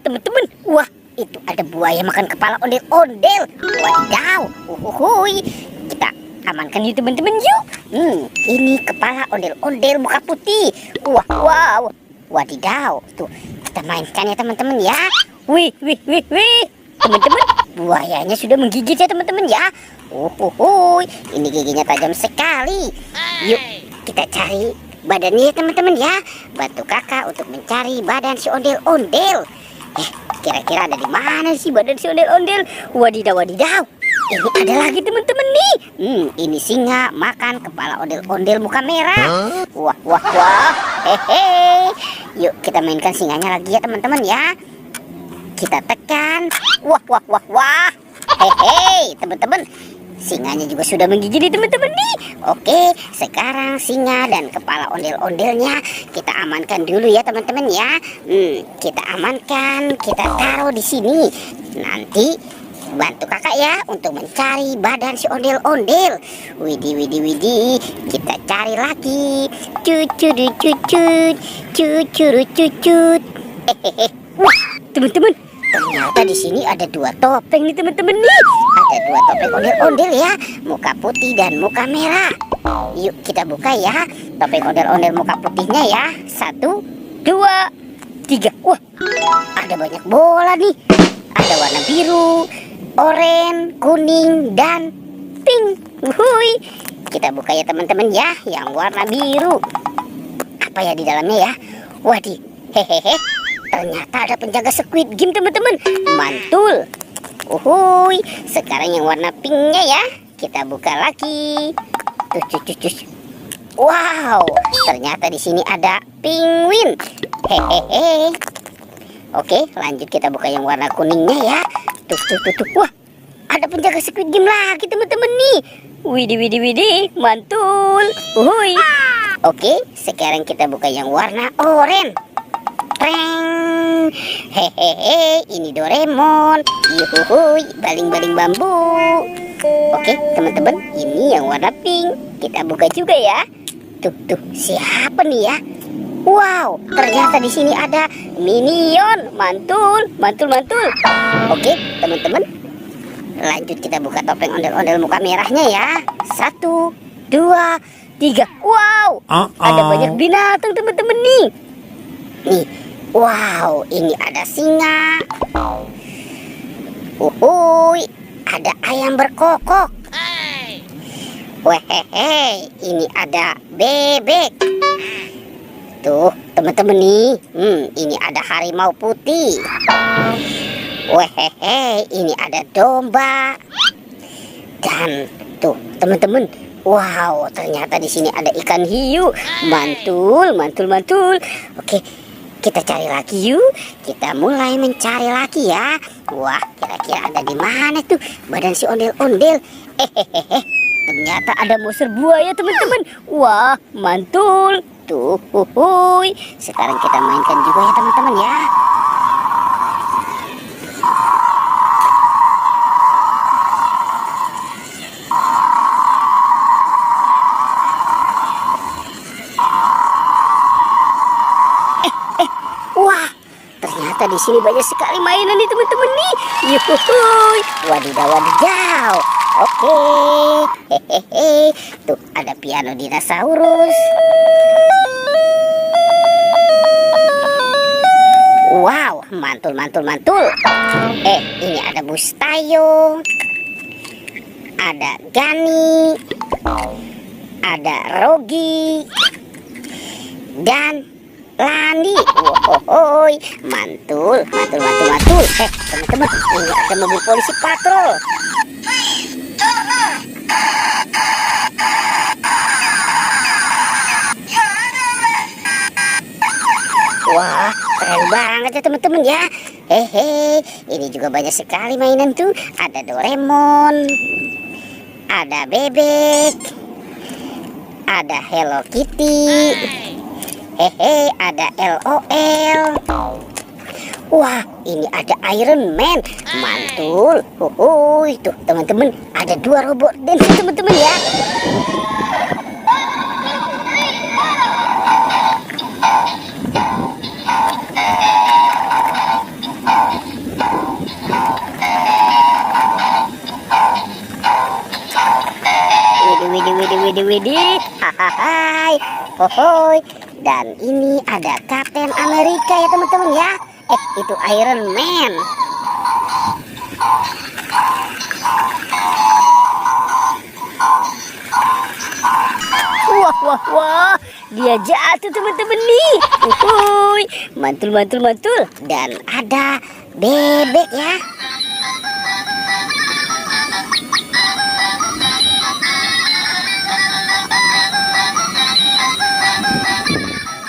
teman-teman. Wah, itu ada buaya makan kepala ondel-ondel. Wadidaw. Uhuhui. Kita amankan yuk teman-teman yuk. Ini kepala ondel-ondel muka putih. Wah, wow. Wadidaw. Tuh, kita mainkan ya teman-teman ya. Wih. Teman-teman, buayanya sudah menggigit ya teman-teman ya. Uhuhui. Ini giginya tajam sekali. Yuk, kita cari badannya ya teman-teman ya. Bantu kakak untuk mencari badan si ondel-ondel. Kira-kira ada di mana sih badan si ondel-ondel? Wadidaw. Ini ada lagi teman-teman nih. Ini singa makan kepala ondel-ondel muka merah. Wah. Hehe. Yuk kita mainkan singanya lagi ya teman-teman ya. Kita tekan. Wah. Hehe, teman-teman. Singanya juga sudah menggigit nih teman-teman nih. Oke, sekarang singa dan kepala ondel-ondelnya kita amankan dulu ya teman-teman ya. Kita amankan, kita taruh di sini. Nanti bantu kakak ya untuk mencari badan si ondel-ondel. Widih. Kita cari lagi. Cucut. Wah, teman-teman. Ternyata di sini ada 2 topeng nih teman-teman nih. Ada 2 topeng ondel-ondel ya, muka putih dan muka merah. Yuk kita buka ya topeng ondel-ondel muka putihnya ya. 1, 2, 3. Wah, ada banyak bola nih. Ada warna biru, oranye, kuning dan pink. Wuhui. Kita buka ya teman-teman ya, yang warna biru. Apa ya di dalamnya ya? Waduh, hehehe. Ternyata ada penjaga Squid Game teman-teman. Mantul. Uhuy. Sekarang yang warna pinknya ya. Kita buka lagi. Cus. Wow. Ternyata di sini ada penguin. Hehehe. Oke, lanjut kita buka yang warna kuningnya ya. Tuh. Wah, ada penjaga Squid Game lagi teman-teman nih. Widih. Mantul. Uhuy. Oke, sekarang kita buka yang warna oranye. Hehehe, ini Doraemon. Yuhuhui, baling-baling bambu. Oke, teman-teman, ini yang warna pink. Kita buka juga ya. Tuh, siapa nih ya? Wow, ternyata di sini ada Minion. Mantul. Oke, teman-teman, lanjut kita buka topeng ondel-ondel muka merahnya ya. 1, 2, 3. Wow, ada banyak binatang teman-teman nih. Wow, ini ada singa. Uhuy, ada ayam berkokok. Wehehe, ini ada bebek. Tuh, teman-teman nih. Ini ada harimau putih. Wehehe, ini ada domba. Dan tuh, teman-teman. Wow, ternyata di sini ada ikan hiu. Mantul. Oke, kita cari lagi yuk. Kita mulai mencari lagi ya. Wah, kira-kira ada di mana tuh badan si ondel-ondel? Hehehe. Ternyata ada monster buaya teman-teman. Wah, mantul. Tuh, huhuy. Sekarang kita mainkan juga ya teman-teman ya. Wah, ternyata di sini banyak sekali mainan nih teman-teman nih. Yuhuy, wadidaw. Oke, hehehe. Tuh ada piano dinosaurus. Wow, mantul. Ini ada Bustayo, ada Gani, ada Rogi, dan Landi. Wohoy, mantul. Teman-teman, ini ada mobil polisi patrol. Wah, keren banget ya teman-teman ya. Hehe, ini juga banyak sekali mainan tuh. Ada Doraemon, ada bebek, ada Hello Kitty. Hehe, ada LOL. Wah, ini ada Iron Man. Mantul. Tuh teman-teman, ada 2 robot dance teman-teman ya. widih. Hahaha. Hohoi. Dan ini ada Kapten Amerika ya teman-teman ya. Itu Iron Man. Wah. Dia jatuh teman-teman nih. Uhuy. Mantul. Dan ada bebek ya.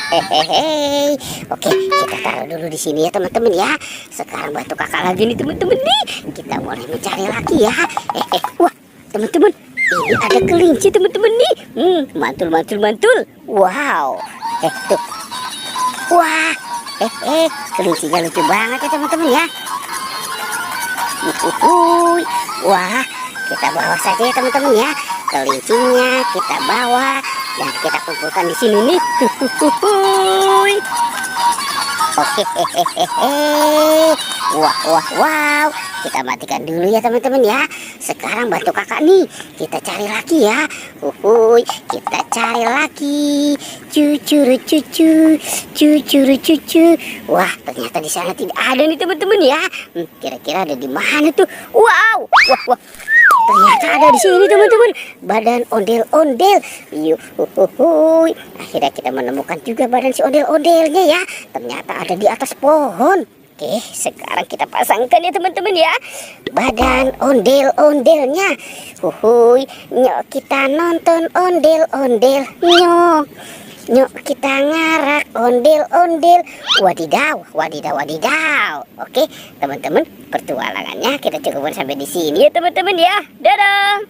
Hehehe. Oke, kita taruh dulu di sini ya teman-teman ya. Sekarang bantu kakak lagi nih teman-teman nih. Kita boleh mencari lagi ya. Wah, teman-teman, ini ada kelinci teman-teman nih. Mantul. Wow. Tuh. Wah. Kelincinya lucu banget ya teman-teman ya. Wah, kita bawa saja ya teman-teman ya. Kelincinya kita bawa dan kita kumpulkan di sini nih. Oke, wow. Kita matikan dulu ya teman-teman ya. Sekarang bantu kakak nih. Kita cari lagi ya. Kita cari lagi. Cucu. Wah, ternyata di sana tidak ada nih teman-teman ya. Kira-kira ada di mana tuh? Wow. Ternyata ada di sini teman-teman. Badan ondel-ondel. Akhirnya kita menemukan juga badan si ondel-ondelnya ya. Ternyata ada di atas pohon. Oke, sekarang kita pasangkan ya teman-teman ya. Badan ondel-ondelnya. Nyok kita nonton ondel-ondel. Nyok kita ngarak ondel-ondel. Wadidaw. Oke, teman-teman, pertualangannya kita cukupkan sampai di sini ya teman-teman ya. Dadah.